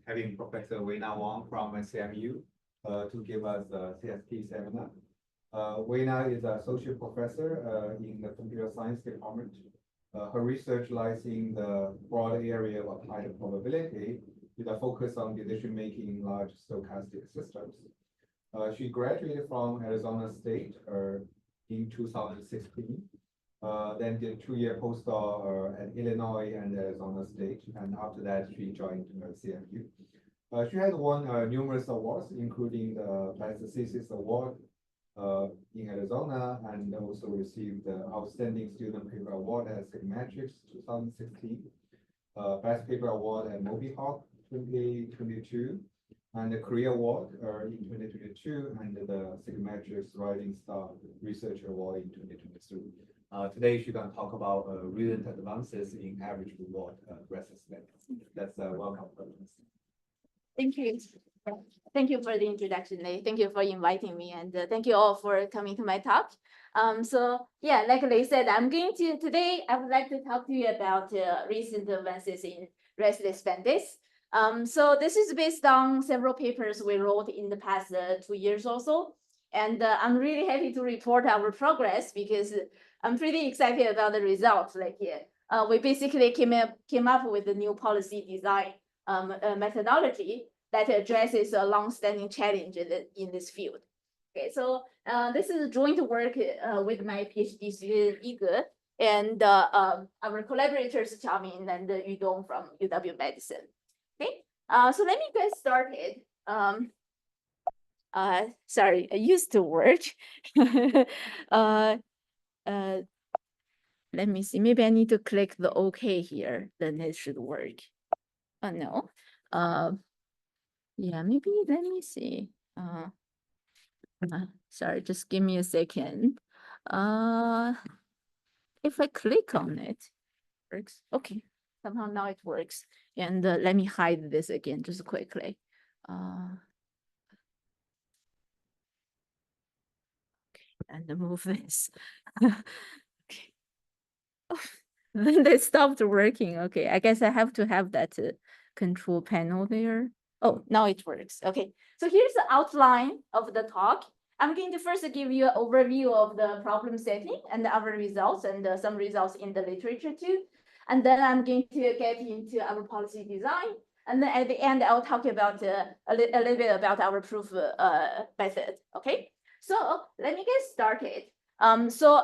having Professor Weina Wang from CMU to give us a CST seminar. Weina is an associate professor in the computer science department. Her research lies in the broad area of applied probability with a focus on decision-making in large stochastic systems. She graduated from Arizona State in 2016. Then did 2-year postdoc at Illinois and Arizona State, and after that she joined CMU. She has won numerous awards, including the Best Thesis Award in Arizona, and also received the Outstanding Student Paper Award at Sigmatrix 2016, Best Paper Award at Mobihawk 2022, and the Career Award in 2022, and the Sigmatrix Rising Star Research Award in 2023. Today, she's going to talk about recent advances in average reward restless bandits. That's welcome. Thank you. Thank you for the introduction, Lei. Thank you for inviting me, and thank you all for coming to my talk. So yeah, like Lei said, today I would like to talk to you about recent advances in restless bandits. So this is based on several papers we wrote in the past 2 years or so. And I'm really happy to report our progress because I'm pretty excited about the results. We basically came up with a new policy design methodology that addresses a long-standing challenge in this field. Okay, so this is joint work with my PhD student Igor and our collaborators Xiaoming and Yudong from UW Medicine. Okay, so let me get started. Sorry, I used to work. Let me see. Maybe I need to click the OK here. Then it should work. Oh no. Yeah, maybe let me see. Sorry, just give me a second. If I click on it, works. Okay. Somehow now it works. And let me hide this again just quickly. And move this. Okay. Oh, then they stopped working. Okay, I guess I have to have that control panel there. Oh, now it works. Okay, so here's the outline of the talk. I'm going to first give you an overview of the problem setting and our results and some results in the literature too. And then I'm going to get into our policy design. And then at the end, I'll talk about a little bit about our proof method. Okay. So let me get started. So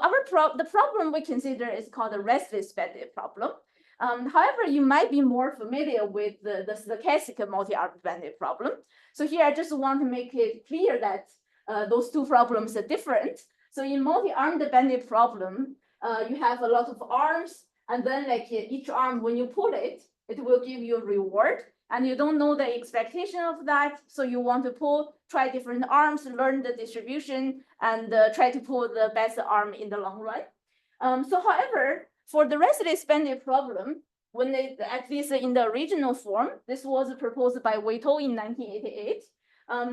the problem we consider is called the restless bandit problem. However, you might be more familiar with the stochastic multi-armed bandit problem. So here I just want to make it clear that those two problems are different. So in multi-armed bandit problem, you have a lot of arms, and then each arm, when you pull it, it will give you a reward. And you don't know the expectation of that. So you want to try different arms, learn the distribution, and try to pull the best arm in the long run. So however, for the restless bandit problem, at least in the original form, this was proposed by Whittle in 1988.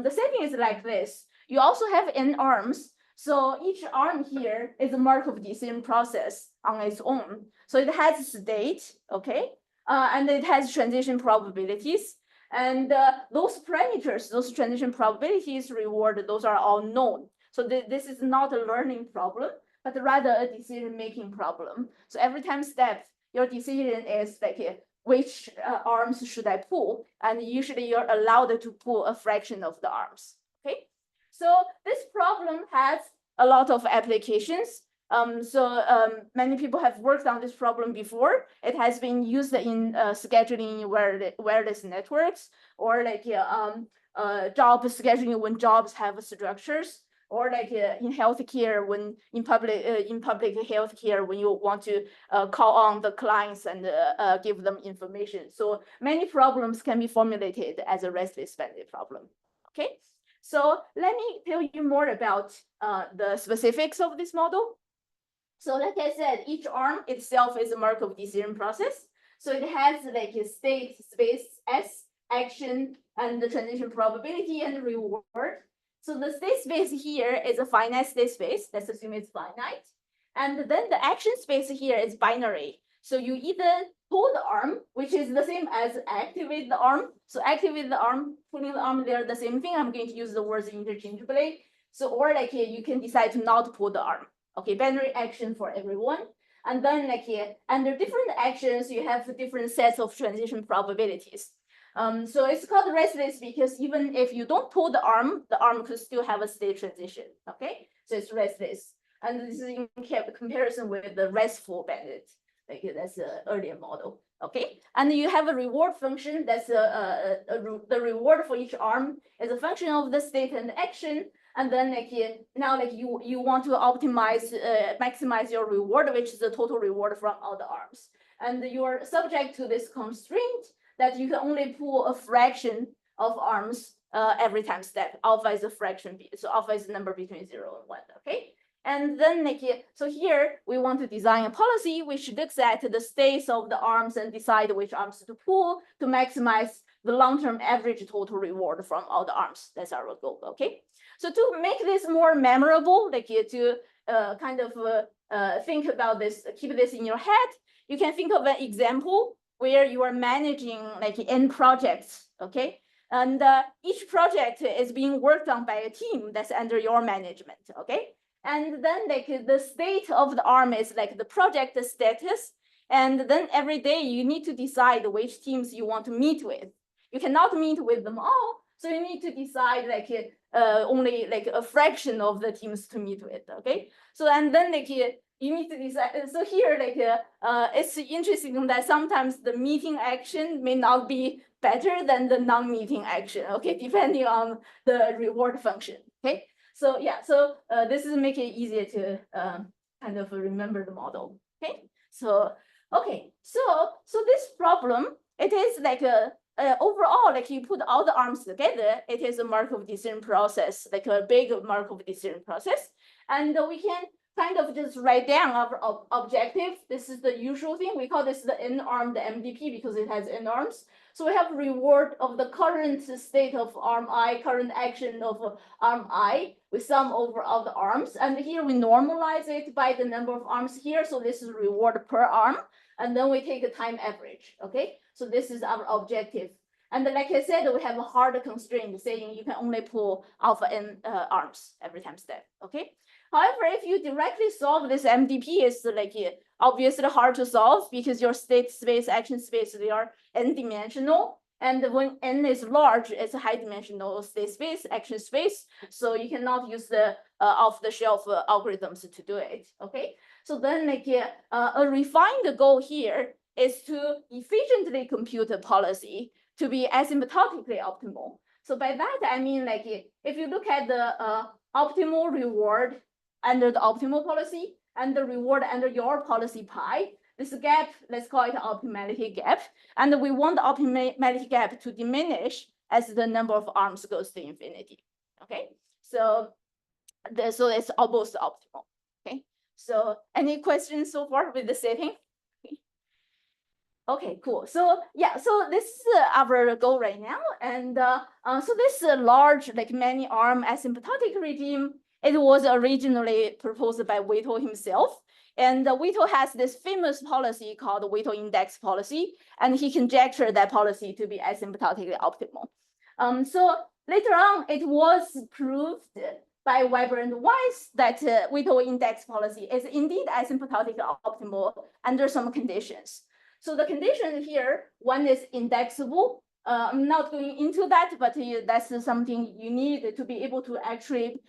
The setting is like this. You also have n arms. So each arm here is a Markov decision process on its own. So it has state, okay? And it has transition probabilities. And those parameters, those transition probabilities reward, those are all known. So this is not a learning problem, but rather a decision-making problem. So every time step, your decision is which arms should I pull? And usually you're allowed to pull a fraction of the arms, okay? So this problem has a lot of applications. Many people have worked on this problem before. It has been used in scheduling wireless networks, or job scheduling when jobs have structures, or in healthcare when in public healthcare when you want to call on the clients and give them information. So many problems can be formulated as a restless bandit problem. Okay, so let me tell you more about the specifics of this model. So like I said, each arm itself is a Markov decision process. So it has a state, space, S, action, and the transition probability and reward. So the state space here is a finite state space. Let's assume it's finite. And then the action space here is binary. So you either pull the arm, which is the same as activate the arm. So activate the arm, pulling the arm, they're the same thing. I'm going to use the words interchangeably. So, or like here, you can decide to not pull the arm. Okay, binary action for everyone. And then like here, under different actions, you have different sets of transition probabilities. So it's called restless because even if you don't pull the arm could still have a state transition. Okay, so it's restless. And this is in comparison with the restful bandit. Like that's an earlier model. Okay, and you have a reward function. That's the reward for each arm is a function of the state and action. And then like now like you want to optimize, maximize your reward, which is the total reward from all the arms. And you are subject to this constraint that you can only pull a fraction of arms every time step. Alpha is a fraction b, so alpha is the number between 0 and 1. Okay. And then like so here we want to design a policy which looks at the states of the arms and decide which arms to pull to maximize the long-term average total reward from all the arms. That's our goal. Okay. So to make this more memorable, like to kind of think about this, keep this in your head, you can think of an example where you are managing like n projects. Okay. And each project is being worked on by a team that's under your management. Okay. And then like the state of the arm is like the project status. And then every day you need to decide which teams you want to meet with. You cannot meet with them all. So you need to decide like only like a fraction of the teams to meet with. Okay. So and then like you need to decide. So here like it's interesting that sometimes the meeting action may not be better than the non-meeting action. Okay, depending on the reward function. Okay. So yeah, so this is make it easier to kind of remember the model. Okay, so okay, so this problem, it is like overall, like you put all the arms together, it is a Markov decision process, like a big Markov decision process, and we can kind of just write down our objective. This is the usual thing. We call this the n-armed MDP because it has n arms. So we have reward of the current state of arm I, current action of arm I, with sum over all the arms. And here we normalize it by the number of arms here. So this is reward per arm. And then we take a time average. Okay. So this is our objective. And like I said, we have a hard constraint saying you can only pull alpha n arms every time step. Okay. However, if you directly solve this MDP, it's like obviously hard to solve because your state space, action space, they are n-dimensional. And when n is large, it's a high-dimensional state space, action space. So you cannot use the off-the-shelf algorithms to do it. Okay. So then like a refined goal here is to efficiently compute a policy to be asymptotically optimal. So by that, I mean like if you look at the optimal reward under the optimal policy and the reward under your policy pi, this gap, let's call it optimality gap. And we want the optimality gap to diminish as the number of arms goes to infinity. Okay, so it's almost optimal. Okay, so any questions so far with the setting? Okay, cool. So yeah, so this is our goal right now. And so this large, like many arm asymptotic regime, it was originally proposed by Whittle himself. And Whittle has this famous policy called the Whittle index policy, and he conjectured that policy to be asymptotically optimal. So later on, it was proved by Weber and Weiss that Whittle index policy is indeed asymptotically optimal under some conditions. So the condition here, one is indexable. I'm not going into that, but that's something you need to be able to actually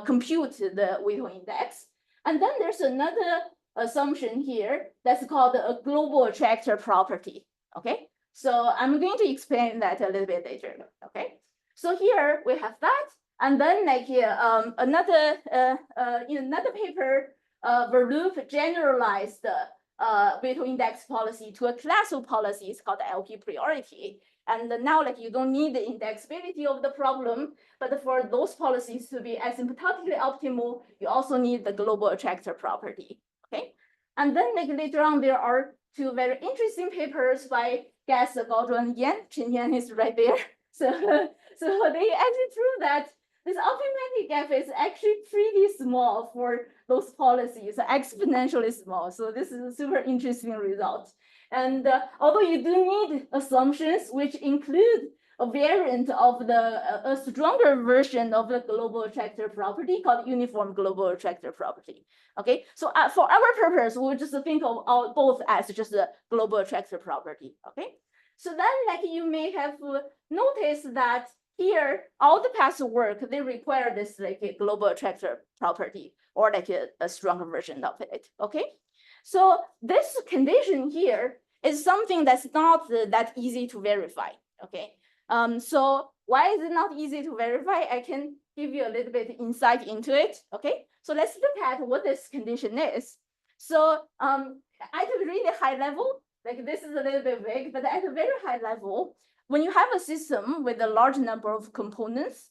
compute the Whittle index. And then there's another assumption here that's called a global attractor property. Okay, so I'm going to explain that a little bit later. Okay, so here we have that, and then like another in another paper, Verloop generalized Whittle index policy to a class of policies called LP priority. And now like you don't need the indexability of the problem, but for those policies to be asymptotically optimal, you also need the global attractor property. Okay. And then like later on, there are two very interesting papers by Gas, Gaozhuan, Yan. Chen Yan is right there. So they actually prove that this optimality gap is actually pretty small for those policies, exponentially small. So this is a super interesting result. And although you do need assumptions which include a variant of a stronger version of the global attractor property called uniform global attractor property. Okay, so for our purpose, we'll just think of both as just a global attractor property. Okay, so then like you may have noticed that here all the past work they require this like a global attractor property or like a stronger version of it. Okay, so this condition here is something that's not that easy to verify. Okay. So why is it not easy to verify? I can give you a little bit insight into it. Okay, so let's look at what this condition is. So at a really high level, like this is a little bit vague, but at a very high level, when you have a system with a large number of components,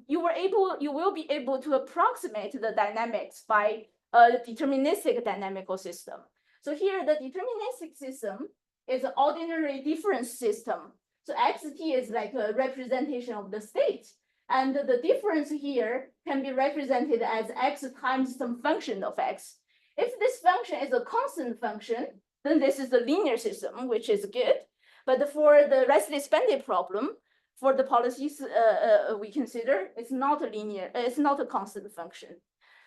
you will be able to approximate the dynamics by a deterministic dynamical system. So here the deterministic system is an ordinary difference system. So xt is like a representation of the state. And the difference here can be represented as x times some function of x. If this function is a constant function, then this is a linear system, which is good. But for the restless bandit problem, for the policies we consider, it's not a linear, it's not a constant function.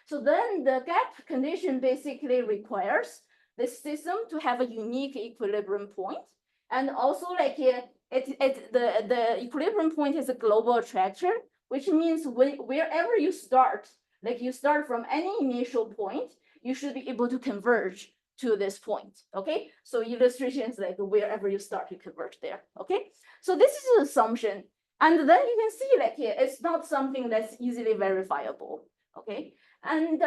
So then the gap condition basically requires this system to have a unique equilibrium point. And also like the equilibrium point is a global attractor, which means wherever you start, like you start from any initial point, you should be able to converge to this point. Okay, so illustrations like wherever you start, you converge there. Okay, so this is an assumption, and then you can see like here, it's not something that's easily verifiable. Okay, and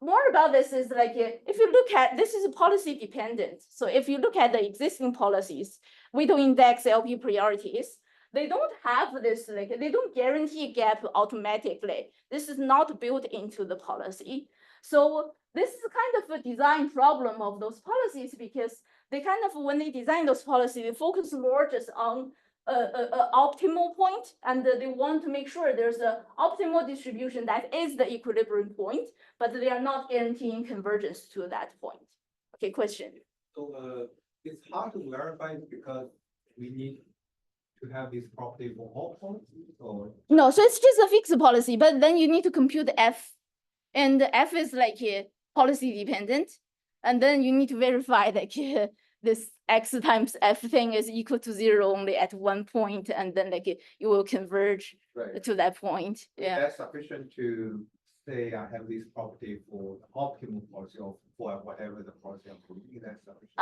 more about this is like, if you look at, this is policy dependent. So if you look at the existing policies, Whittle index LP priorities, they don't have this, like they don't guarantee gap automatically. This is not built into the policy. So this is kind of a design problem of those policies because they kind of, when they design those policies, they focus more just on a optimal point, and they want to make sure there's an optimal distribution that is the equilibrium point, but they are not guaranteeing convergence to that point. Okay, question. So it's hard to verify because we need to have this property for all policies, or no? So it's just a fixed policy, but then you need to compute f, and f is like policy dependent, and then you need to verify like this x times f thing is equal to 0 only at one point, and then like you will converge to that point. Yeah, that's sufficient to say I have this property for the optimal policy or for whatever the policy I'm putting. That's sufficient.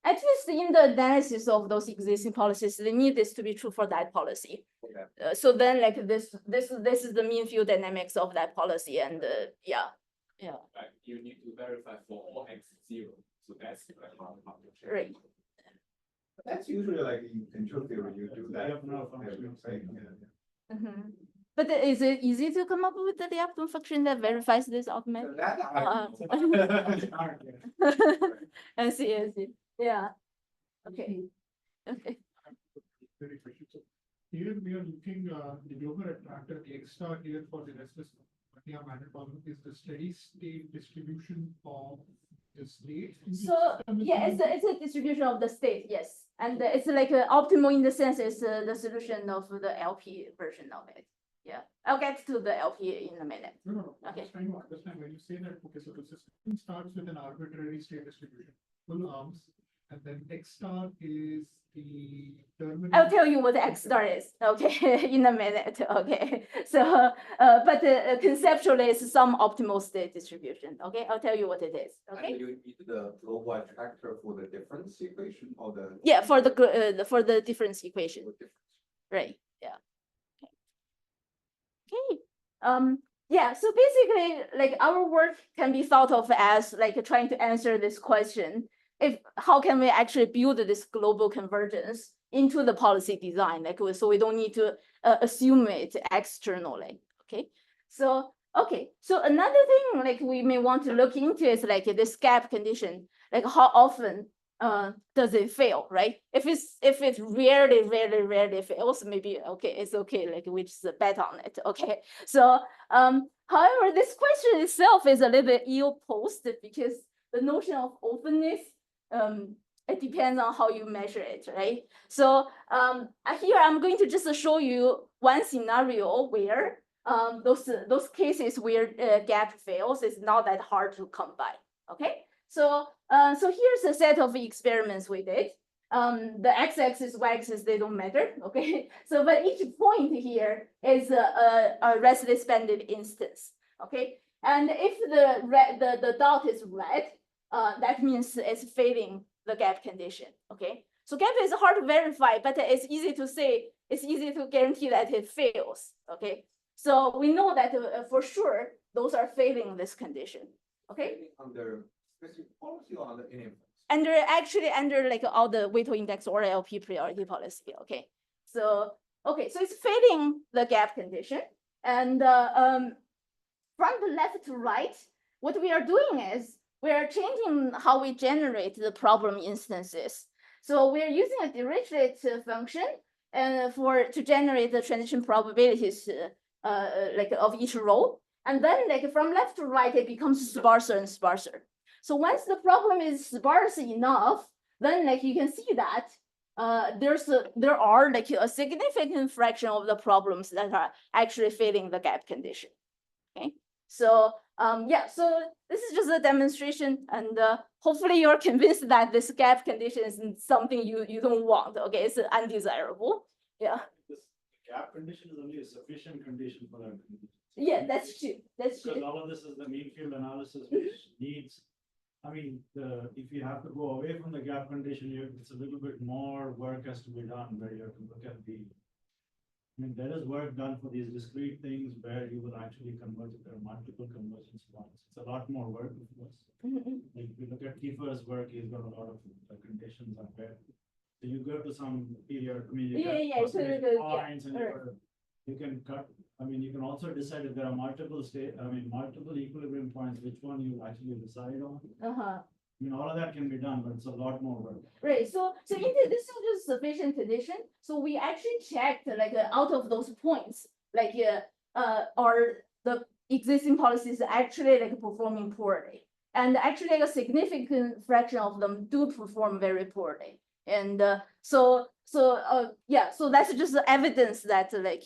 At least in the analysis of those existing policies, they need this to be true for that policy. Okay. So then like this is the mean field dynamics of that policy, and yeah. Right. You need to verify for all x0. So that's how to check. Right. That's usually like in control theory, you do that. But is it easy to come up with the optimum function that verifies this automatically? I see. Yeah. Okay. Very question. So here we are looking the global attractor X star here for the restless bandit problem is the steady state distribution of the state. So yeah, it's a distribution of the state, yes, and it's like optimal in the sense it's the solution of the LP version of it. Yeah, I'll get to the LP in a minute. No. Okay. I'm just trying to understand when you say that. Okay, so the system starts with an arbitrary state distribution, full arms, and then X star is the terminal. I'll tell you what X star is, okay, in a minute, okay. So, but conceptually, it's some optimal state distribution, okay. I'll tell you what it is, okay. And you need the global attractor for the difference equation or the. Yeah, for the difference equation, right? Yeah. Okay. Yeah. So basically, like our work can be thought of as like trying to answer this question. How can we actually build this global convergence into the policy design? Like, so we don't need to assume it externally. Okay. So another thing like we may want to look into is like this gap condition. Like how often does it fail, right? If it rarely fails, maybe okay, it's okay, like we just bet on it, okay? So however, this question itself is a little bit ill-posed because the notion of openness, it depends on how you measure it, right? So here I'm going to just show you one scenario where those cases where gap fails is not that hard to come by, okay? So here's a set of experiments we did. The x-axis, y-axis, they don't matter, okay? So, but each point here is a restless bandit instance, okay? And if the dot is red, that means it's failing the gap condition, okay? So gap is hard to verify, but it's easy to say, it's easy to guarantee that it fails, okay? So we know that for sure, those are failing this condition, okay? Under specific policy or under any? Under like all the Whittle index or LP priority policy, okay? So it's failing the gap condition. And from the left to right, what we are doing is we are changing how we generate the problem instances. So we're using a Dirichlet function and to generate the transition probabilities like of each row. And then like from left to right, it becomes sparser and sparser. So once the problem is sparse enough, then like you can see that there are like a significant fraction of the problems that are actually failing the gap condition. Okay, so yeah, so this is just a demonstration, and hopefully you're convinced that this gap condition is something you don't want. Okay, it's undesirable. Yeah. This gap condition is only a sufficient condition for that. Yeah, that's true. That's true. Because all of this is the mean field analysis, which needs. I mean, if you have to go away from the gap condition, it's a little bit more work has to be done where you have to look at the. I mean, there is work done for these discrete things where you will actually converge. There are multiple convergence points. It's a lot more work, of course. Like if you look at Kiefer's work, he's got a lot of conditions up there. So you go to some period. I mean, you points and you can cut. I mean, you can also decide if there are multiple equilibrium points, which one you actually decide on. I mean, all of that can be done, but it's a lot more work. Right. So this is just sufficient condition. So we actually checked like out of those points, like are the existing policies actually like performing poorly, and actually like a significant fraction of them do perform very poorly. And so that's just evidence that like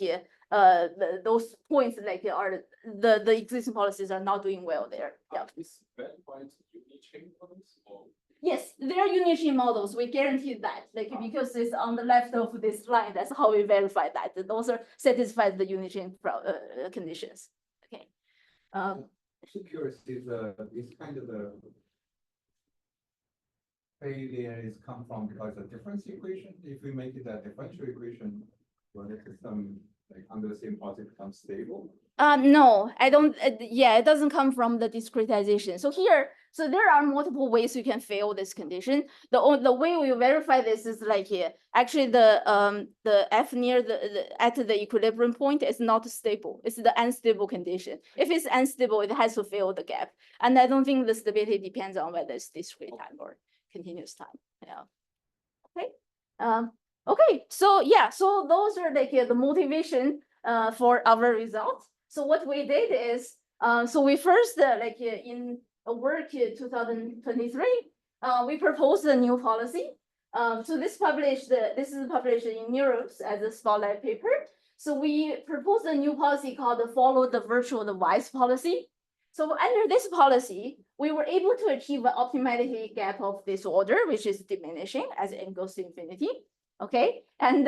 those points like are the existing policies are not doing well there. Yeah. Is that point unit chain models or? Yes, they are unit chain models. We guarantee that, like because it's on the left of this line. That's how we verify that those are satisfied the unit chain conditions. Okay. I'm curious, is kind of the failure is come from because of difference equation? If we make it a differential equation, will the system like under the same policy become stable? No, I don't. Yeah, it doesn't come from the discretization. So there are multiple ways you can fail this condition. The way we verify this is like here. Actually, the F near at the equilibrium point is not stable. It's the unstable condition. If it's unstable, it has to fail the gap. And I don't think the stability depends on whether it's discrete time or continuous time. Yeah. Okay. Okay. So yeah. So those are like the motivation for our results. So what we did is, so we first like in a work in 2023, we proposed a new policy. So this is published in Neuros as a spotlight paper. So we proposed a new policy called the follow the virtual device policy. So under this policy, we were able to achieve an optimality gap of this order, which is diminishing as n goes to infinity. Okay, and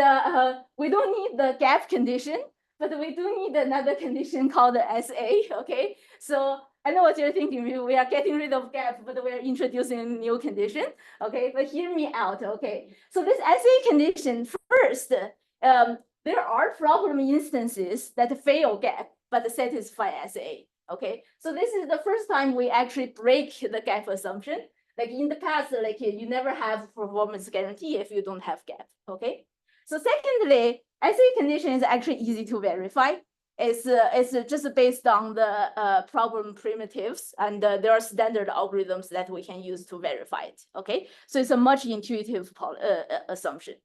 we don't need the gap condition, but we do need another condition called the SA, okay? So I know what you're thinking, we are getting rid of gap, but we are introducing a new condition, okay? But hear me out, okay? So this SA condition, first, there are problem instances that fail gap, but satisfy SA, okay? So this is the first time we actually break the gap assumption. Like in the past, like you never have performance guarantee if you don't have gap, okay? So secondly, SA condition is actually easy to verify. it's just based on the problem primitives, and there are standard algorithms that we can use to verify it. Okay, so it's a much intuitive assumption.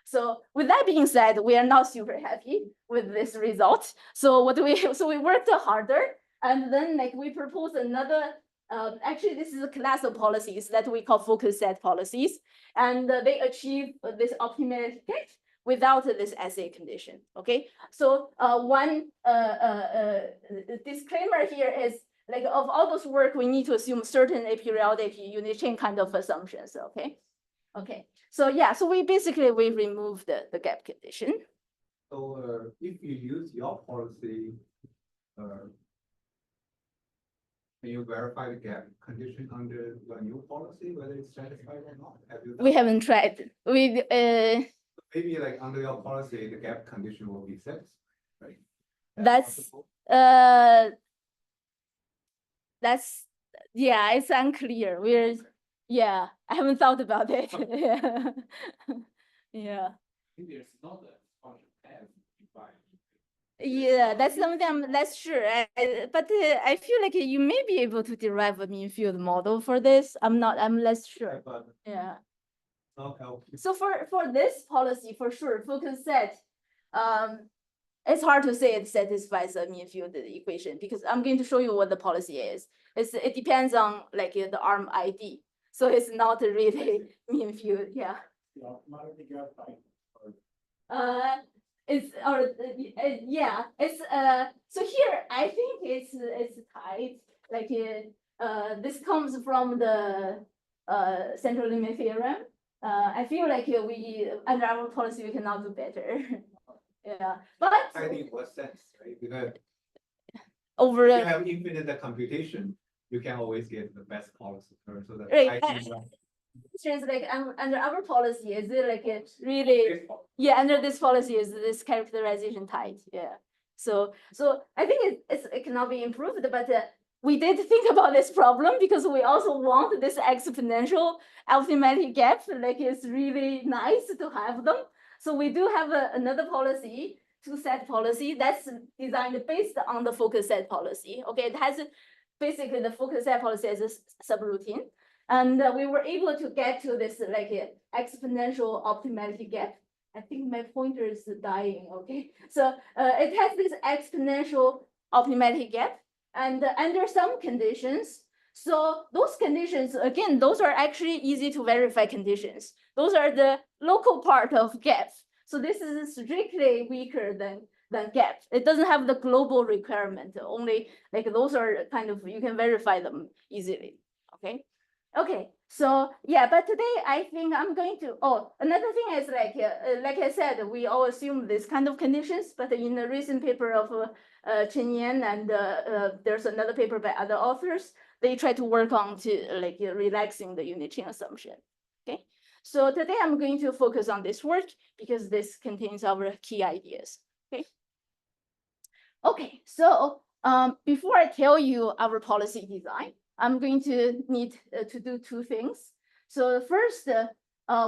So with that being said, we are not super happy with this result. So we worked harder, and then like we proposed another. Actually, this is a class of policies that we call focus set policies, and they achieve this optimality without this assay condition. Okay, so one disclaimer here is like of all those work, we need to assume certain aperiodic unit chain kind of assumptions. Okay, okay. So yeah, so we removed the gap condition. So if you use your policy, can you verify the gap condition under your new policy, whether it's satisfied or not? Have you We done- haven't tried. Maybe like under your policy, the gap condition will be satisfied, right? That's possible? that's yeah, it's unclear. Yeah, I haven't thought about it. Yeah. There's not a function f defined. Yeah, that's something I'm less sure. But I feel like you may be able to derive a mean field model for this. I'm less sure. But Yeah. not helpful. So for this policy, for sure, focus set, it's hard to say it satisfies a mean field equation because I'm going to show you what the policy is. It depends on like the arm ID. So it's not really mean field, yeah. The optimality gap type. It's yeah, it's so here I think it's tight. Like this comes from the central limit theorem. I feel like we under our policy we cannot do better. Yeah, but I think it was sense, right? Because over if you have infinite computation, you can always get the best policy. So that Right, I think it's like under our policy, is it like it really? Yeah, under this policy is this characterization tight. Yeah. So I think it cannot be improved, but we did think about this problem because we also want this exponential optimality gap. Like it's really nice to have them. So we do have another policy, two set policy that's designed based on the focus set policy. Okay, it has basically the focus set policy as a subroutine. And we were able to get to this like exponential optimality gap. I think my pointer is dying, okay? So it has this exponential optimality gap and under some conditions. So those conditions, again, those are actually easy to verify conditions. Those are the local part of gap. So this is strictly weaker than gap. It doesn't have the global requirement, only like those are kind of, you can verify them easily, okay? Okay, so yeah, but today I think I'm going to, another thing is like I said, we all assume this kind of conditions, but in the recent paper of Chen Yan and there's another paper by other authors, they try to work on to relaxing the unit chain assumption, okay? So today I'm going to focus on this work because this contains our key ideas, okay? Okay, so before I tell you our policy design, I'm going to need to do two things. So first,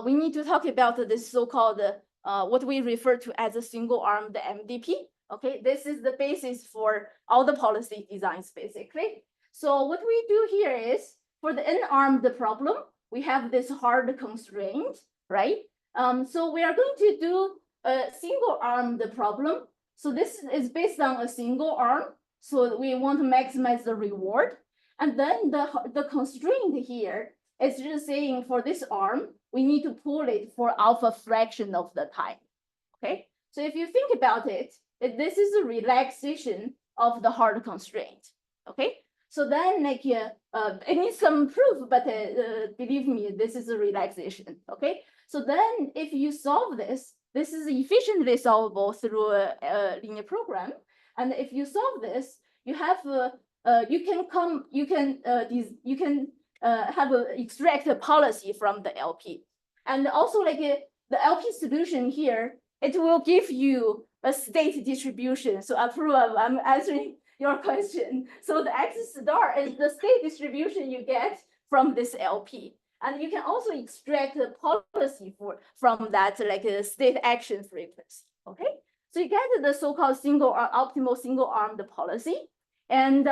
we need to talk about this so-called what we refer to as a single-armed MDP. Okay, this is the basis for all the policy designs, basically. So what we do here is for the n-armed problem, we have this hard constraint, right? So we are going to do a single-armed problem. So this is based on a single arm. So we want to maximize the reward. And then the constraint here is just saying for this arm, we need to pull it for alpha fraction of the time, okay? So if you think about it, this is a relaxation of the hard constraint, okay? So then like, it needs some proof, but believe me, this is a relaxation, okay? So then if you solve this, this is efficiently solvable through a linear program. And if you solve this, you have you can extract a policy from the LP, and also like the LP solution here, it will give you a state distribution. So I'm answering your question. So the X star is the state distribution you get from this LP, and you can also extract a policy from that like a state action frequency. Okay. So you get the so-called optimal single-armed policy. And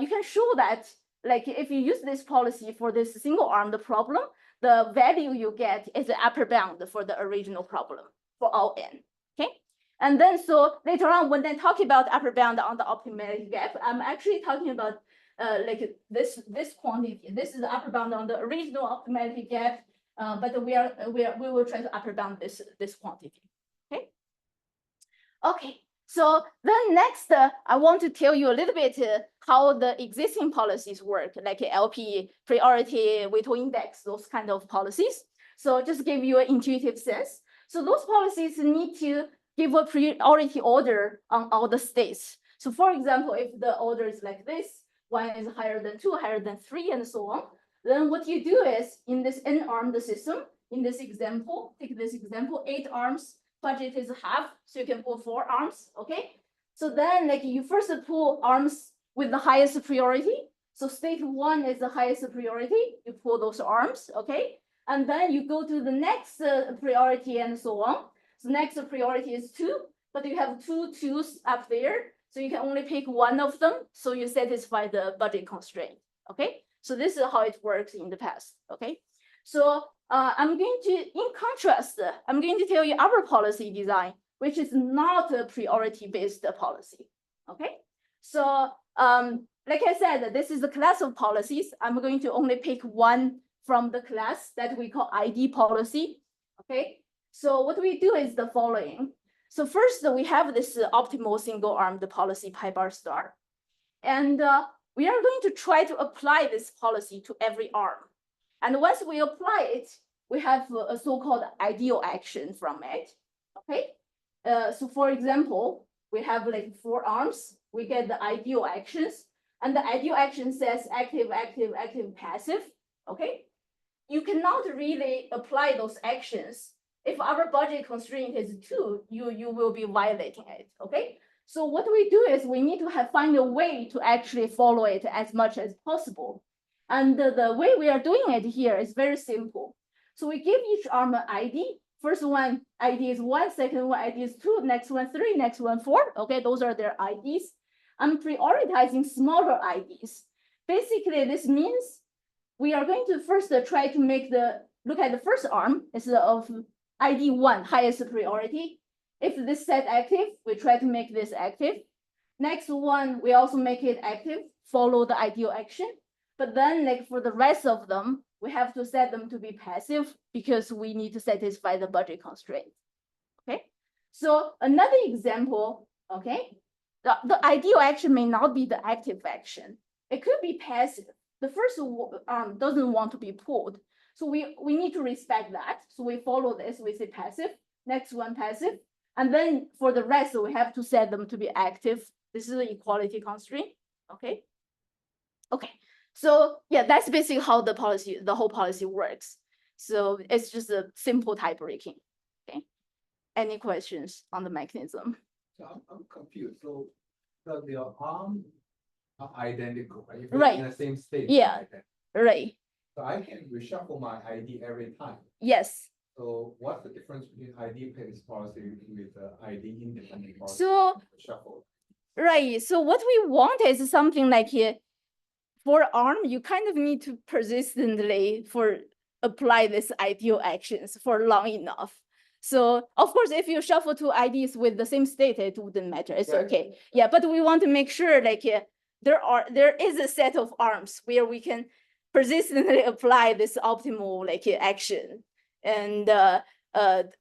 you can show that, like, if you use this policy for this single-armed problem, the value you get is the upper bound for the original problem for all n, okay? And then so later on, when I talk about upper bound on the optimality gap, I'm actually talking about like this quantity. This is the upper bound on the original optimality gap, but we will try to upper bound this quantity. Okay. Okay. So then next, I want to tell you a little bit how the existing policies work, like LP, priority, Whittle index, those kind of policies. So just give you an intuitive sense. So those policies need to give a priority order on all the states. So for example, if the order is like this, 1 is higher than 2, higher than 3, and so on, then what you do is in this n-armed system, in this example, take this example, 8 arms, budget is half, so you can pull 4 arms, okay? So then like you first pull arms with the highest priority. So state 1 is the highest priority, you pull those arms, okay? And then you go to the next priority and so on. So next priority is 2, but you have 2 2s up there. So you can only pick one of them. So you satisfy the budget constraint, okay? So this is how it works in the past, okay? So I'm going to, in contrast, I'm going to tell you our policy design, which is not a priority-based policy, okay? So like I said, this is a class of policies. I'm going to only pick one from the class that we call ID policy, okay? So what we do is the following. So first, we have this optimal single-armed policy pi bar star. And we are going to try to apply this policy to every arm. And once we apply it, we have a so-called ideal action from it, okay? So for example, we have like 4 arms. We get the ideal actions. And the ideal action says active, active, active, passive, okay? You cannot really apply those actions. If our budget constraint is 2, you will be violating it, okay? So what we do is we need to find a way to actually follow it as much as possible. And the way we are doing it here is very simple. So we give each arm an ID. First one ID is 1, second one ID is 2, next one 3, next one 4. Okay, those are their IDs. I'm prioritizing smaller IDs. Basically, this means we are going to first try to make look at the first arm instead of ID 1, highest priority. If this set active, we try to make this active. Next one, we also make it active, follow the ideal action. But then like for the rest of them, we have to set them to be passive because we need to satisfy the budget constraint, okay? So another example, okay? The ideal action may not be the active action. It could be passive. The first arm doesn't want to be pulled. So we need to respect that. So we follow this, we say passive, next one passive. And then for the rest, we have to set them to be active. This is the equality constraint, okay? Okay, so yeah, that's basically how the whole policy works. So it's just a simple type breaking, okay? Any questions on the mechanism? So I'm confused. So the arm are identical, right? If they're Right. in the same state. Yeah. Identical. Right, So I can reshuffle my ID every time. yes. So what's the difference between ID-based policy with ID independent policy? So, Shuffle. right, so what we want is something like here, for arm, you kind of need to persistently apply this ideal actions for long enough. So of course, if you shuffle 2 IDs with the same state, it wouldn't matter, it's Yeah. okay. Yeah, but we want to make sure like there is a set of arms where we can persistently apply this optimal like action. And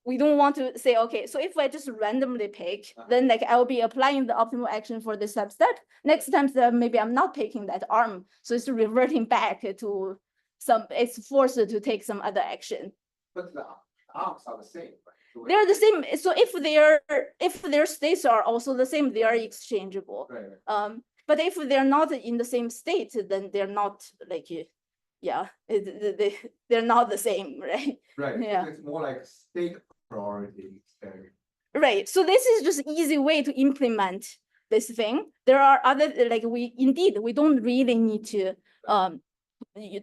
we don't want to say, okay, so if I just randomly pick, then like I'll be applying the optimal action for this subset. Next time, maybe I'm not picking that arm. So it's reverting back to it's forced to take some other action. But the arms are the same, right? So They're the same. So if their states are also the same, they are exchangeable. Right. But if they're not in the same state, then they're not like, yeah, they're not the same, right? Right. Yeah. It's more like state priority instead. Right. So this is just easy way to implement this thing. There are other like we don't really need to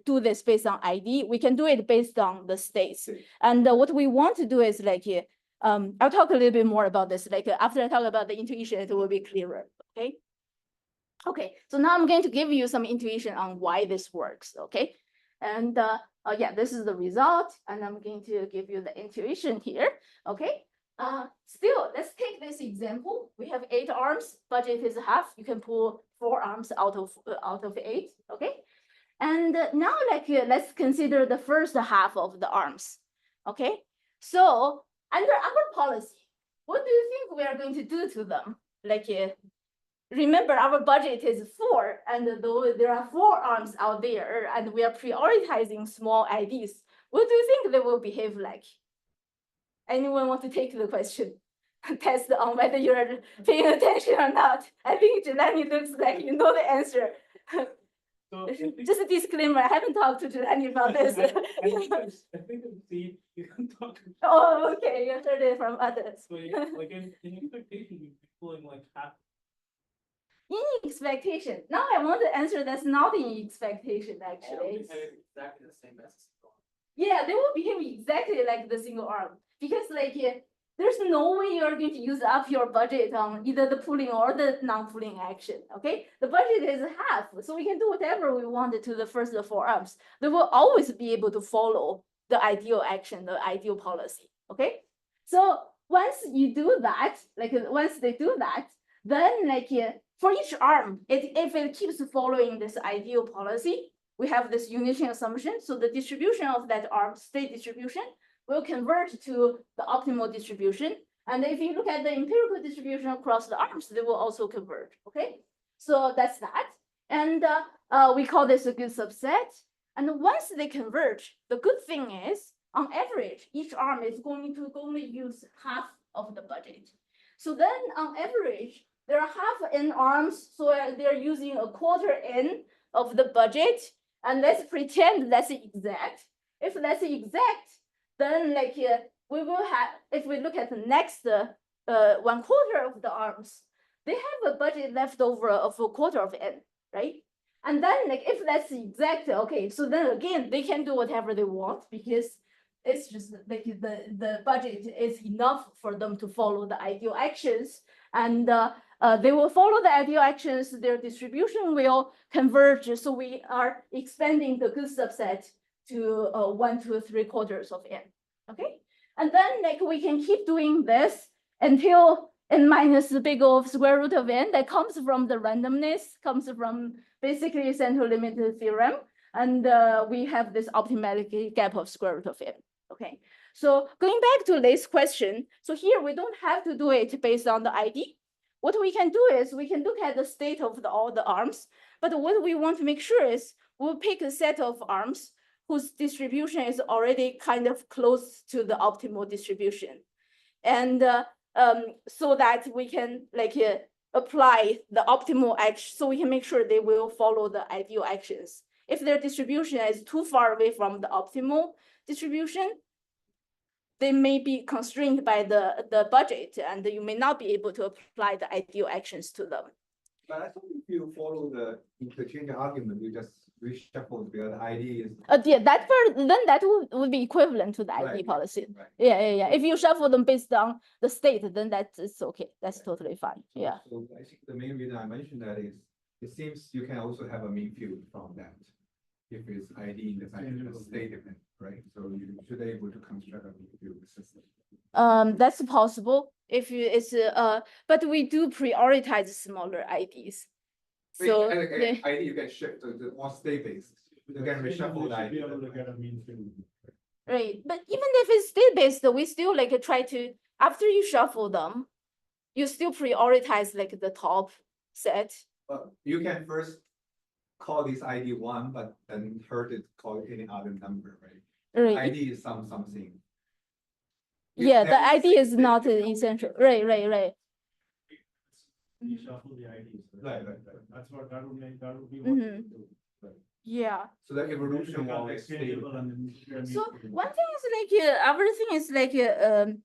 do this based on ID. We can do it based on the states. State. And what we want to do is like I'll talk a little bit more about this. Like after I talk about the intuition, it will be clearer. Okay. Okay, so now I'm going to give you some intuition on why this works. Okay, and yeah, this is the result, and I'm going to give you the intuition here. Okay. Still, let's take this example. We have 8 arms. Budget is half. You can pull 4 arms out of 8. Okay. And now, like, let's consider the first half of the arms. Okay. So under our policy, what do you think we are going to do to them? Like, remember, our budget is 4, and though there are 4 arms out there, and we are prioritizing small IDs, what do you think they will behave like? Anyone want to take the question? Test on whether you're paying attention or not. I think Jelani looks like you know the answer. So Just a disclaimer, I haven't talked to Jelani about this. I think see you can talk. Oh, okay, you heard it from others. So like in expectation, you'd be pulling like half. In expectation. Now I want to answer that's not in expectation, actually. Exactly the same as. Yeah, they will behave exactly like the single arm. Because like there's no way you're going to use up your budget on either the pulling or the non-pulling action. Okay, the budget is half, so we can do whatever we want to the first 4 arms. They will always be able to follow the ideal action, the ideal policy. Okay, so once you do that, like once they do that, then like for each arm, if it keeps following this ideal policy, we have this unison assumption. So the distribution of that arm, state distribution, will converge to the optimal distribution. And if you look at the empirical distribution across the arms, they will also converge. Okay, so that's that. And we call this a good subset. And once they converge, the good thing is, on average, each arm is going to only use half of the budget. So then on average, there are half n arms, so they're using a quarter n of the budget. And let's pretend that's exact. If that's exact, then like we will have, if we look at the next 1/4 of the arms, they have a budget left over of a quarter of n, right? And then like if that's exact, okay, so then again, they can do whatever they want because it's just like the budget is enough for them to follow the ideal actions, and they will follow the ideal actions, their distribution will converge, so we are expanding the good subset to 1 to 3/4 of n, okay? And then like we can keep doing this until n minus the big O of square root of n. That comes from the randomness, comes from basically central limit theorem, and we have this optimality gap of square root of n, okay? So going back to Lei's question, so here we don't have to do it based on the ID. What we can do is we can look at the state of all the arms, but what we want to make sure is we'll pick a set of arms whose distribution is already kind of close to the optimal distribution. And so that we can like apply the optimal action, so we can make sure they will follow the ideal actions. If their distribution is too far away from the optimal distribution, they may be constrained by the budget, and you may not be able to apply the ideal actions to them. But I thought if you follow the interchange argument, you just reshuffle the ID is. Yeah, that part, then that would be equivalent to the ID Right, policy. right. Yeah. If you shuffle them based on the state, then it's okay. That's totally fine. Yeah. So I think the main reason I mentioned that is, it seems you can also have a mean field from that. If it's ID independent, state dependent, right? So you should be able to construct a mean field system. That's possible if you, it's but we do prioritize smaller IDs. So yeah. ID you can shift to the more state based. You can reshuffle the Be ID. able to get a mean field. Right, but even if it's state-based, we still like try to, after you shuffle them, you still prioritize like the top set. But you can first call this ID 1, but then hurt it, call it any other number, right? Right, ID is something. yeah, the That- ID is not essential, right. You shuffle the IDs. Right. That's what, that would be what Mhm. you do. Yeah, So the evolution Become will stay. exchangeable and then share mean so field. one thing is like, other thing is like,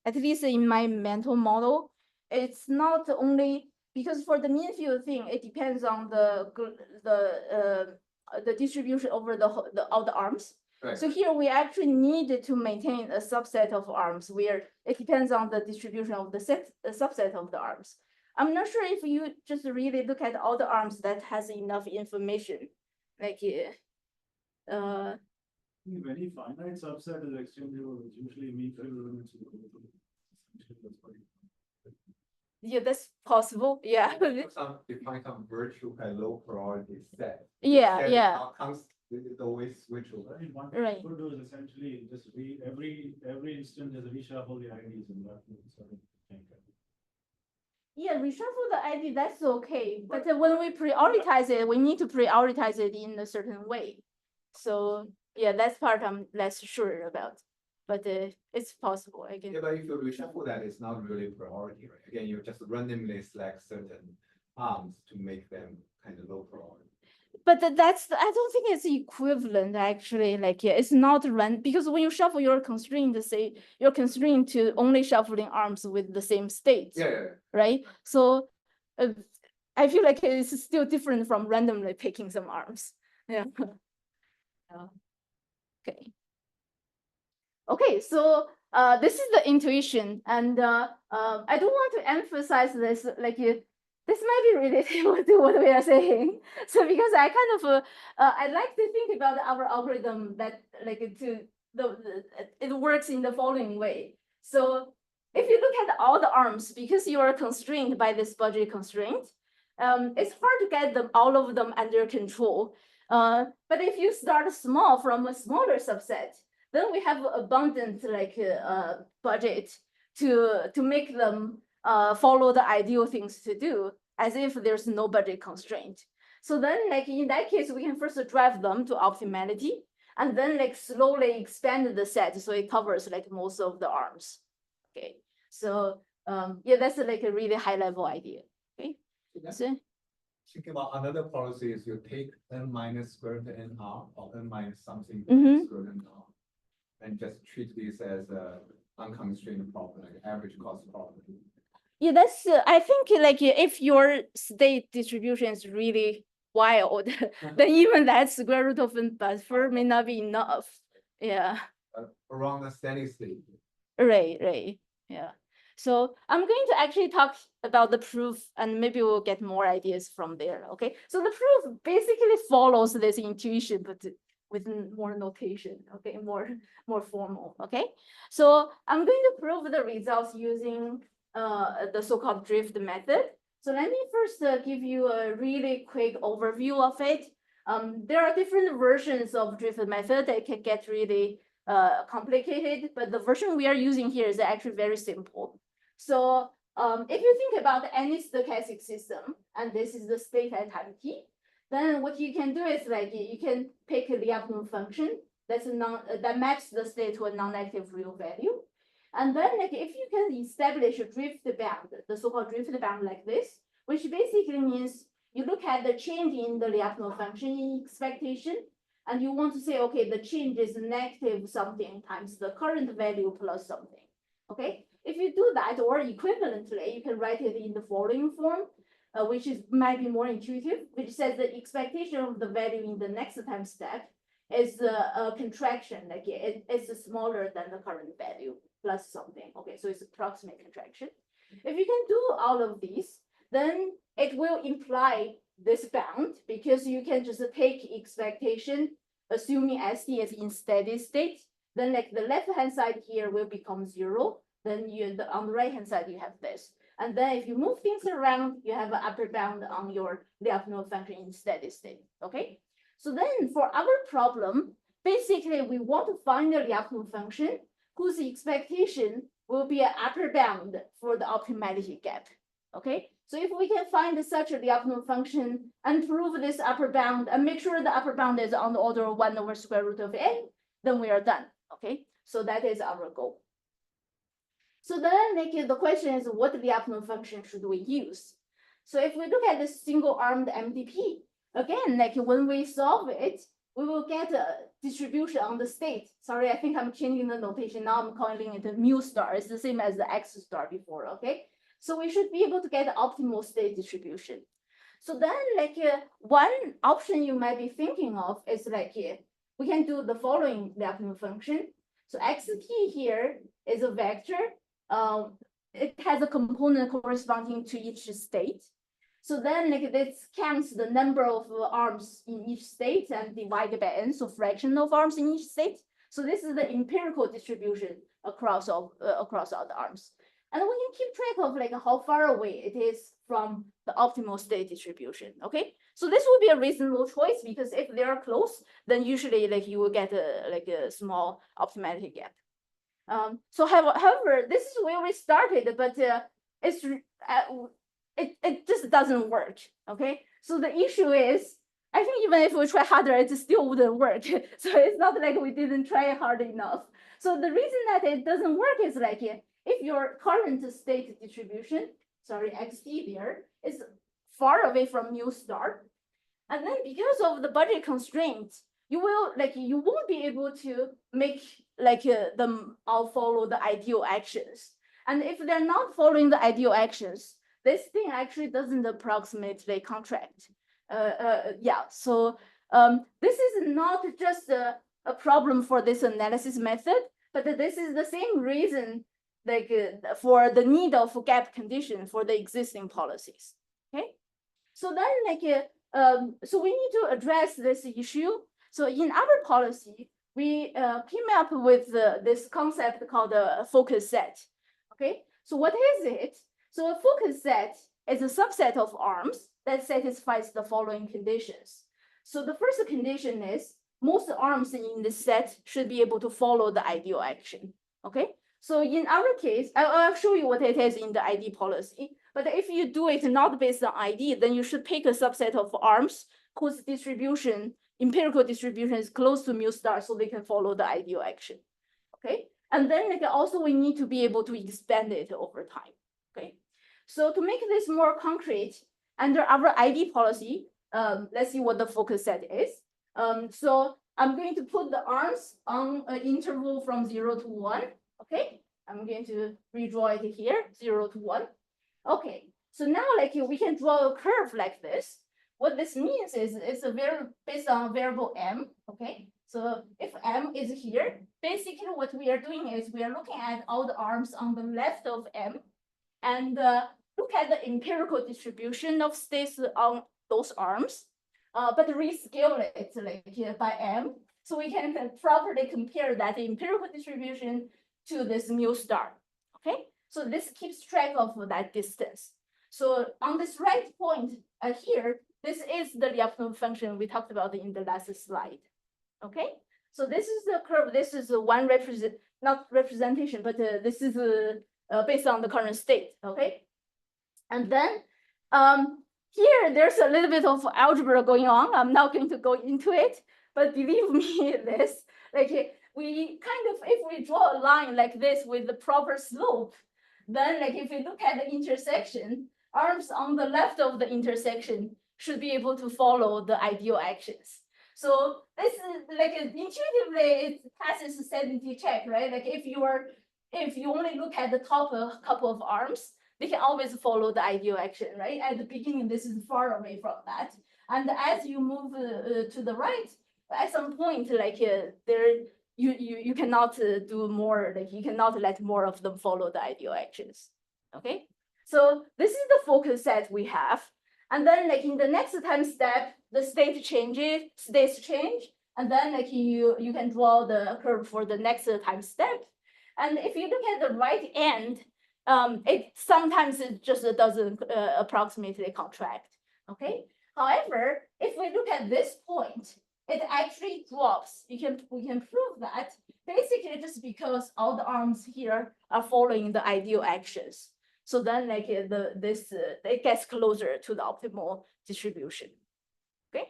at least in my mental model, it's not only, because for the mean field thing, it depends on the distribution over all the arms. Right. So here we actually need to maintain a subset of arms where it depends on the distribution of the subset of the arms. I'm not sure if you just really look at all the arms that has enough information, like Very finite subset is exchangeable, which usually mean limits. yeah, that's possible. Yeah. Define some virtual and low priority set. Yeah, Set yeah. outcomes, it's always switchable. I mean, one Right. thing we could do is essentially just every instant is reshuffle the IDs and that would sort of change it. Yeah, reshuffle the ID, that's okay. But when we prioritize it, we need to prioritize it in a certain way. So yeah, that's part I'm less sure about. But it's possible, I guess. Yeah, but if you reshuffle that, it's not really priority, right? Again, you just randomly select certain arms to make them kind of low priority. But that's, I don't think it's equivalent actually, like, yeah, it's not because when you shuffle, you're constrained to say, you're constrained to only shuffling arms with the same state. Yeah. Right? So I feel like it's still different from randomly picking some arms. Yeah. Okay. Okay, so this is the intuition, and I don't want to emphasize this, like this might be related to what we are saying. So because I kind of I like to think about our algorithm that like it works in the following way. So if you look at all the arms, because you are constrained by this budget constraint, it's hard to get all of them under control. But if you start small from a smaller subset, then we have abundant like budget to make them follow the ideal things to do, as if there's no budget constraint. So then, like in that case, we can first drive them to optimality, and then like slowly expand the set so it covers like most of the arms. Okay, so yeah, that's like a really high level idea. Okay, so Think about another policy is you take n minus square root n r or n minus something Mhm. square root n r, and just treat this as a unconstrained problem, like average cost problem. yeah, that's I think like if your state distribution is really wild, then even that square root of a buffer may not be enough. Yeah. Around the steady state. Right. Yeah. So I'm going to actually talk about the proof, and maybe we'll get more ideas from there. Okay. So the proof basically follows this intuition, but with more notation. Okay, more formal. Okay. So I'm going to prove the results using the so-called drift method. So let me first give you a really quick overview of it. There are different versions of drift method that can get really complicated, but the version we are using here is actually very simple. So if you think about any stochastic system, and this is the state at time t, then what you can do is like you can pick a Lyapunov function that's that maps the state to a non-negative real value. And then like if you can establish a drift bound, the so-called drift bound like this, which basically means you look at the change in the Lyapunov function in expectation, and you want to say, okay, the change is negative something times the current value plus something. Okay, if you do that, or equivalently, you can write it in the following form, which might be more intuitive, which says the expectation of the value in the next time step is a contraction, like it's smaller than the current value plus something. Okay, so it's approximate contraction. If you can do all of these, then it will imply this bound, because you can just take expectation, assuming ST is in steady state, then like the left-hand side here will become 0. Then on the right-hand side, you have this. And then if you move things around, you have an upper bound on your Lyapunov function in steady state, okay? So then for our problem, basically we want to find a Lyapunov function whose expectation will be an upper bound for the optimality gap, okay? So if we can find such a Lyapunov function and prove this upper bound and make sure the upper bound is on the order of 1 over square root of n, then we are done, okay? So that is our goal. So then like, the question is, what Lyapunov function should we use? So if we look at this single-armed MDP, again, like when we solve it, we will get a distribution on the state. Sorry, I think I'm changing the notation. Now I'm calling it a mu star. It's the same as the X star before, okay? So we should be able to get optimal state distribution. So then like one option you might be thinking of is like we can do the following Lyapunov function. So xt here is a vector. It has a component corresponding to each state. So then like this counts the number of arms in each state and divided by n, so fraction of arms in each state. So this is the empirical distribution across all the arms. And we can keep track of like how far away it is from the optimal state distribution, okay? So this would be a reasonable choice because if they are close, then usually like you will get a small optimality gap. So however, this is where we started, but it just doesn't work, okay? So the issue is, I think even if we try harder, it still wouldn't work. So it's not like we didn't try hard enough. So the reason that it doesn't work is like, if your current state distribution, sorry, xt there, is far away from mu star, and then because of the budget constraints, you won't be able to make them all follow the ideal actions. And if they're not following the ideal actions, this thing actually doesn't approximately contract. Yeah, so this is not just a problem for this analysis method, but this is the same reason for the need of gap condition for the existing policies. Okay, so then so we need to address this issue. So in our policy, we came up with this concept called a focus set. Okay, so what is it? So a focus set is a subset of arms that satisfies the following conditions. So the first condition is most arms in this set should be able to follow the ideal action. Okay, so in our case, I'll show you what it is in the ID policy. But if you do it not based on ID, then you should pick a subset of arms whose distribution, empirical distribution, is close to mu star, so they can follow the ideal action. Okay, and then also we need to be able to expand it over time. Okay, so to make this more concrete, under our ID policy, let's see what the focus set is. So I'm going to put the arms on an interval from 0 to 1. Okay, I'm going to redraw it here, 0 to 1. Okay, so now we can draw a curve like this. What this means is it's based on a variable m. Okay, so if m is here, basically what we are doing is we are looking at all the arms on the left of m and look at the empirical distribution of states on those arms, but rescale it by m, so we can properly compare that empirical distribution to this mu star. Okay, so this keeps track of that distance. So on this right point here, this is the Lyapunov function we talked about in the last slide. Okay, so this is the curve. This is one not representation, but this is based on the current state. Okay, and then here there's a little bit of algebra going on. I'm not going to go into it, but believe me, this we kind of, if we draw a line like this with the proper slope, then if we look at the intersection, arms on the left of the intersection should be able to follow the ideal actions. So this is intuitively it passes sanity check, right? If you only look at the top couple of arms, they can always follow the ideal action, right? At the beginning, this is far away from that, and as you move to the right, at some point, you cannot do more. You cannot let more of them follow the ideal actions. Okay, so this is the focus set we have, and then in the next time step, the states change, and then you can draw the curve for the next time step. And if you look at the right end, it sometimes just doesn't approximately contract. Okay. However, if we look at this point, it actually drops. We can prove that basically just because all the arms here are following the ideal actions. So then it gets closer to the optimal distribution. Okay.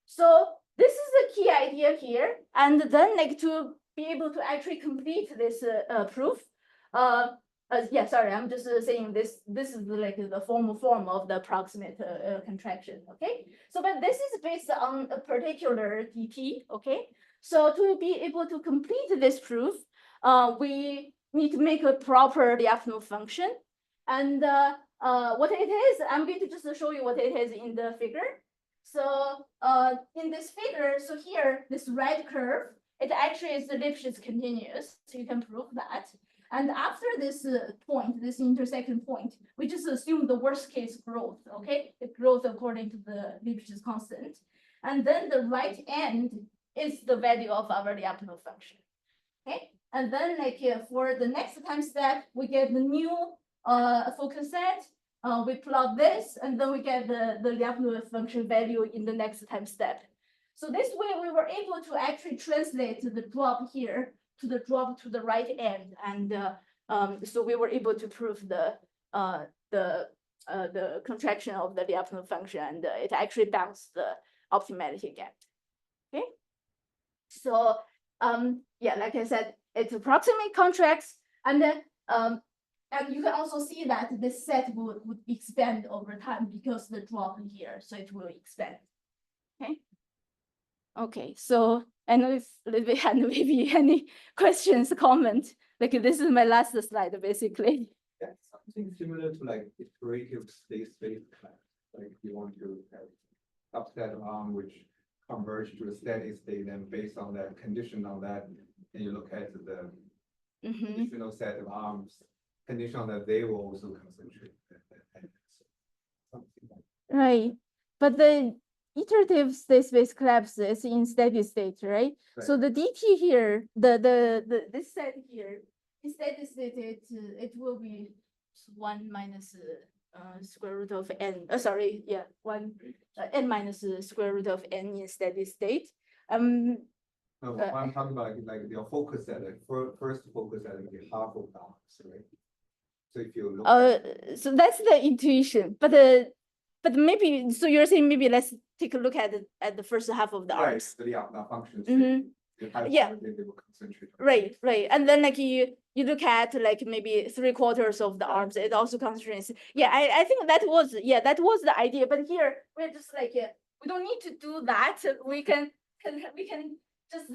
So this is the key idea here. And then to be able to actually complete this proof, yeah, sorry, I'm just saying this is the formal form of the approximate contraction. Okay, so but this is based on a particular DP. Okay, so to be able to complete this proof, we need to make a proper Lyapunov function. And what it is, I'm going to just show you what it is in the figure. So in this figure, so here, this red curve, it actually is the Lipschitz continuous, so you can prove that. And after this point, this intersection point, we just assume the worst case growth, okay? The growth according to the Lipschitz constant. And then the right end is the value of our Lyapunov function, okay? And then like for the next time step, we get the new focus set. We plot this, and then we get the Lyapunov function value in the next time step. So this way, we were able to actually translate the drop here to the drop to the right end, and so we were able to prove the contraction of the Lyapunov function, and it actually bounced the optimality gap. Okay, so yeah, like I said, it approximately contracts, and then and you can also see that this set would expand over time because the drop here, so it will expand. Okay. Okay, so I know it's a little bit, and maybe any questions, comment. Like this is my last slide, basically. Yeah, something similar to like iterative state space class. Like you want to have upset arm which converge to a steady state, and based on that condition on that, and you look at the additional set of arms, condition on that they will also concentrate. Something like that. Right, but the iterative state space collapse is in steady state, right? So the dt here, this set here, in steady state, it will be 1 minus square root of n. Sorry, yeah, 1 n minus square root of n in steady state. No, what I'm talking about is like your focus at it, first focus at the half of the arms, right? So if you look so that's the intuition, but maybe, so you're saying maybe let's take a look at the first half of the arms. the Lyapunov functions. Yeah. They will concentrate. Right. And then like you look at like maybe 3/4 of the arms, it also concentrates. Yeah, I think that was the idea. But here we're just like, we don't need to do that. We can just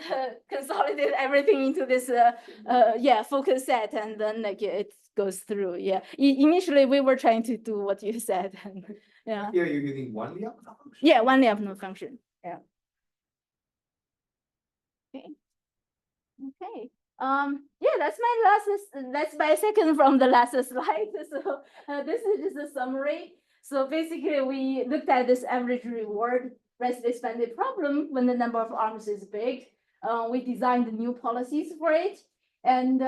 consolidate everything into this focus set, and then like it goes through. Yeah. Initially we were trying to do what you said. And, yeah. Here you're using one Lyapunov function. Yeah, one Lyapunov function. Yeah. Okay. Yeah, that's my second from the last slide. So this is just a summary. So basically, we looked at this average reward restless bandit problem when the number of arms is big. We designed new policies for it, and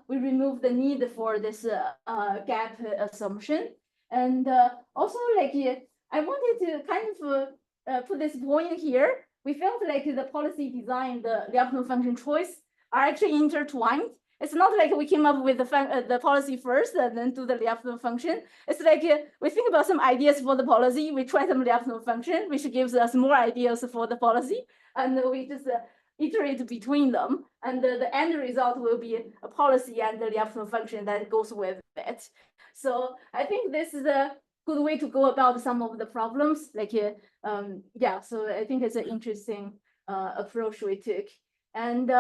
we removed the need for this gap assumption. And also, like, I wanted to kind of put this point here. We felt like the policy design, the Lyapunov function choice, are actually intertwined. It's not like we came up with the policy first and then do the Lyapunov function. It's like we think about some ideas for the policy, we try some Lyapunov function, which gives us more ideas for the policy, and we just iterate between them. And the end result will be a policy and the Lyapunov function that goes with it. So I think this is a good way to go about some of the problems. Like, yeah, so I think it's an interesting approach we took. And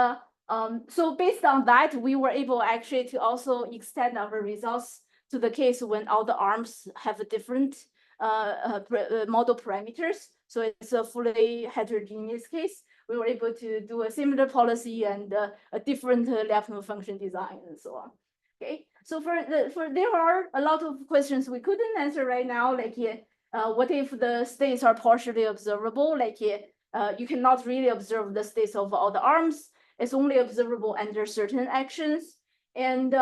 so based on that, we were able actually to also extend our results to the case when all the arms have a different model parameters. So it's a fully heterogeneous case. We were able to do a similar policy and a different Lyapunov function design and so on. Okay, so there are a lot of questions we couldn't answer right now. Like, what if the states are partially observable? Like, you cannot really observe the states of all the arms. It's only observable under certain actions. And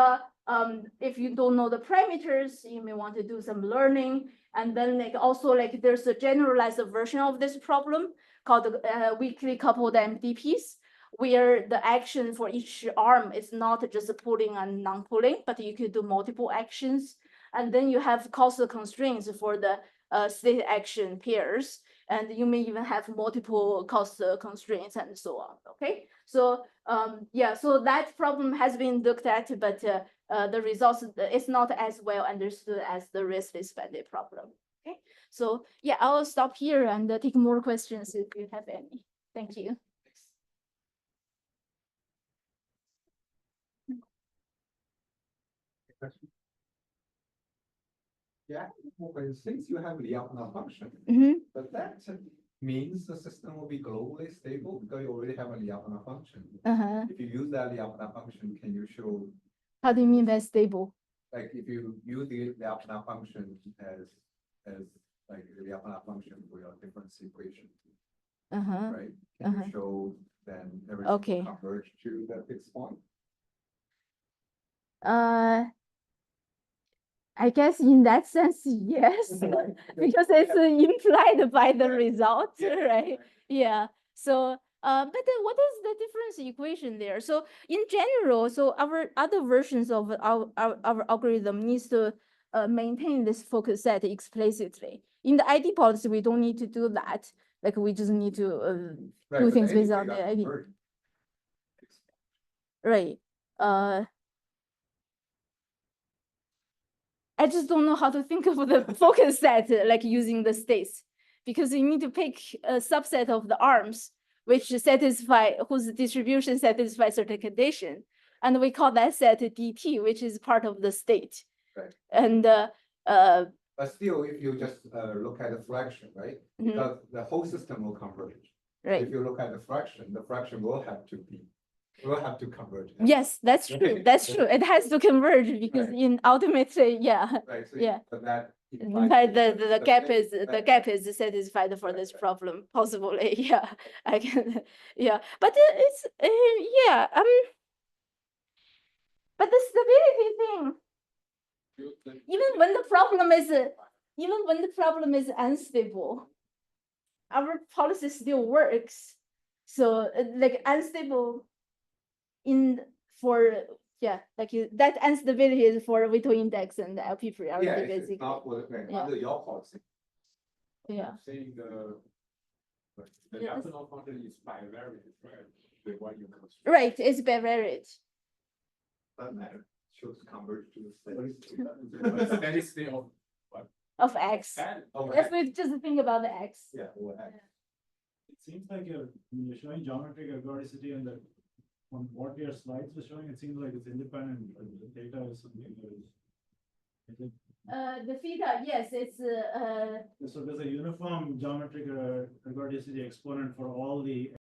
if you don't know the parameters, you may want to do some learning. And then like also like there's a generalized version of this problem called the weakly coupled MDPs, where the action for each arm is not just pulling and non-pulling, but you could do multiple actions. And then you have cost constraints for the state action pairs. And you may even have multiple cost constraints and so on, okay? So yeah, so that problem has been looked at, but the results is not as well understood as the restless bandit problem, okay? So yeah, I'll stop here and take more questions if you have any. Thank you. Yeah, well, since you have Lyapunov function, but that means the system will be globally stable because you already have a Lyapunov function. Uh-huh. If you use that Lyapunov function, can you show, How do you mean by stable? like, if you use the Lyapunov function as like the Lyapunov function for your difference equation, Uh-huh. right? Can you show then everything Okay. will converge to that fixed point? I guess in that sense, yes, because it's implied by the result, right? Yeah. So, but then what is the difference equation there? So in general, so our other versions of our algorithm needs to maintain this focus set explicitly. In the ID policy, we don't need to do that. Like we just need to Right, do but things anyway, without you the have to ID. converge. Right. I just don't know how to think of the focus set, like using the states, because you need to pick a subset of the arms which satisfy, whose distribution satisfies certain condition. And we call that set DT, which is part of the state. Right. And But still, if you just look at the fraction, right? Mhm. Because the whole system will converge. right. If you look at the fraction will have to converge. Yes, that's true. Right. That's true. It has to converge because Right. in ultimately, yeah. Right, so Yeah. but that. In implies fact, that the gap is right. satisfied for Right, this right. problem, possibly. Yeah, I can. Yeah, but it's yeah. But the stability thing, even when the problem is unstable, our policy still works. So like unstable that instability is for Whittle index and the LP priority Yeah, it's basically. not for, right, Yeah. under your policy. Yeah. I'm saying the Yes. Lyapunov function is bivariate, right? The one you construct. Right, it's bivariate. Doesn't matter, shows converge to the But steady state of Of X. that. Let's just think about the X. Yeah, or X. It seems like you're showing geometric ergodicity and that on what your slides were showing, it seems like it's independent, but the data is something that is it? The theta, yes, it's So there's a uniform geometric ergodicity exponent for all the